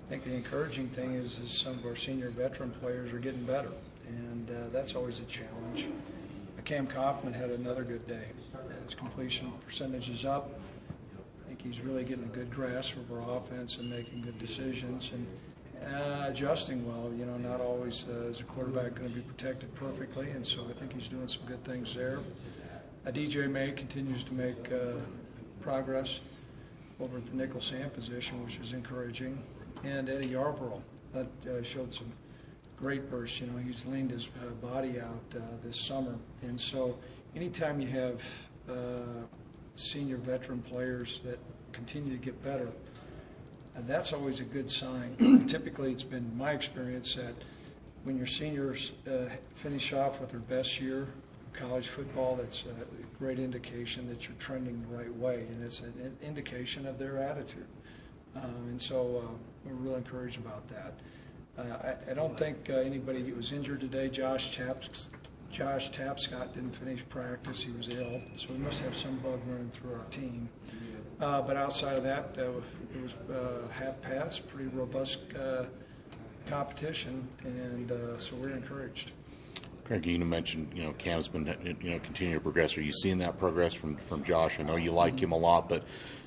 I think the encouraging thing is some of our senior veteran players are getting better, and that's always a challenge. Cam Kaufman had another good day. His completion percentage is up. I think he's really getting a good grasp of our offense and making good decisions and adjusting well. You know, not always is a quarterback going to be protected perfectly, and so I think he's doing some good things there. DJ May continues to make progress over at the nickel Sam position, which is encouraging. And Eddie Yarborough, that showed some great bursts. You know, he's leaned his body out this summer. And so anytime you have senior veteran players that continue to get better, that's always a good sign. Typically, it's been my experience that when your seniors finish off with their best year of college football, that's a great indication that you're trending the right way, and it's an indication of their attitude. And so we're real encouraged about that. I don't think anybody was injured today. Josh Tapscott didn't finish practice. He was ill, so we must have some bug running through our team. But outside of that, it was half-pass, pretty robust competition, and so we're encouraged. Craig, you mentioned, Cam's been, continuing to progress. Are you seeing that progress from Josh? I know you like him a lot, but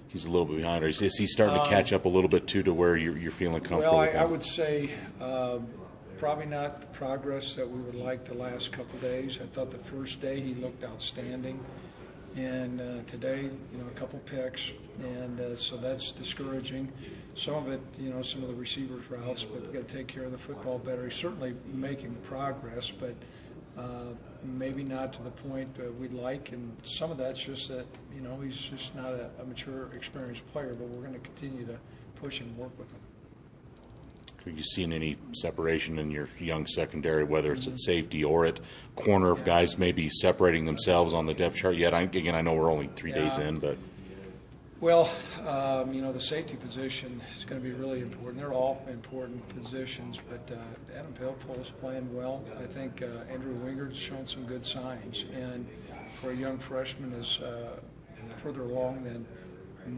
he's a little bit behind. Is he starting to catch up a little bit, too, to where you're feeling comfortable with him? I would say probably not the progress that we would like the last couple of days. I thought the first day he looked outstanding. And today, a couple picks, and so that's discouraging. Some of it, some of the receivers' routes, but we've got to take care of the football better. He's certainly making progress, but maybe not to the point we'd like. And some of that's just that, he's just not a mature, experienced player, but we're going to continue to push and work with him. Are you seeing any separation in your young secondary, whether it's at safety or at corner, of guys maybe separating themselves on the depth chart yet? Again, I know we're only 3 days in, but. Well, the safety position is going to be really important. They're all important positions, but Adam Pelpo's playing well. I think Andrew Wingard's shown some good signs, and for a young freshman is further along than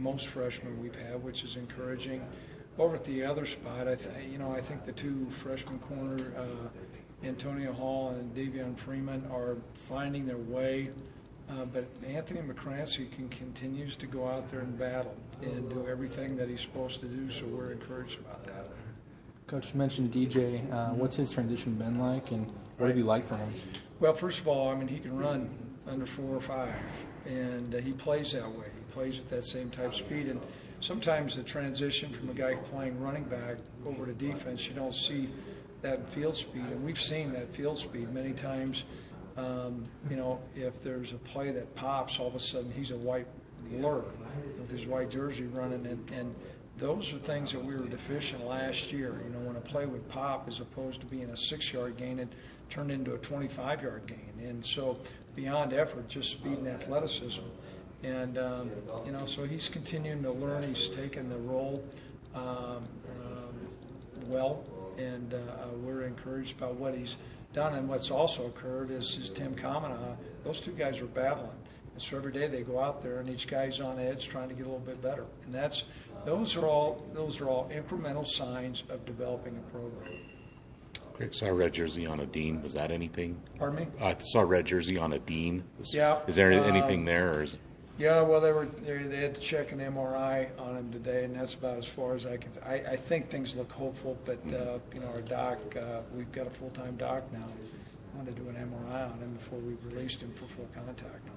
most freshmen we've had, which is encouraging. Over at the other spot, I think the two freshman corner, Antonio Hall and Davion Freeman, are finding their way. But Anthony McCrancy continues to go out there and battle and do everything that he's supposed to do, so we're encouraged about that. Coach, you mentioned DJ. What's his transition been like, and what have you liked from him? Well, first of all, he can run under 4 or 5, and he plays that way. He plays at that same type of speed, and sometimes the transition from a guy playing running back over to defense, you don't see that field speed, and we've seen that field speed many times. If there's a play that pops, all of a sudden he's a white blur with his white jersey running, and those are things that we were deficient last year. When a play would pop as opposed to being a 6-yard gain, it turned into a 25-yard gain. And so beyond effort, just speed and athleticism. And, so he's continuing to learn. He's taken the role well, and we're encouraged by what he's done. And what's also occurred is Tim Kamina, those two guys are battling. And so every day they go out there, and each guy's on edge trying to get a little bit better. And those are all incremental signs of developing a program. Great. Saw a red jersey on a Dean. Was that anything? Pardon me? I saw a red jersey on a Dean. Yeah. Is there anything there, or is? Yeah, well, they had to check an MRI on him today, and that's about as far as I can. I think things look hopeful, but our doc, we've got a full-time doc now. I wanted to do an MRI on him before we released him for full contact.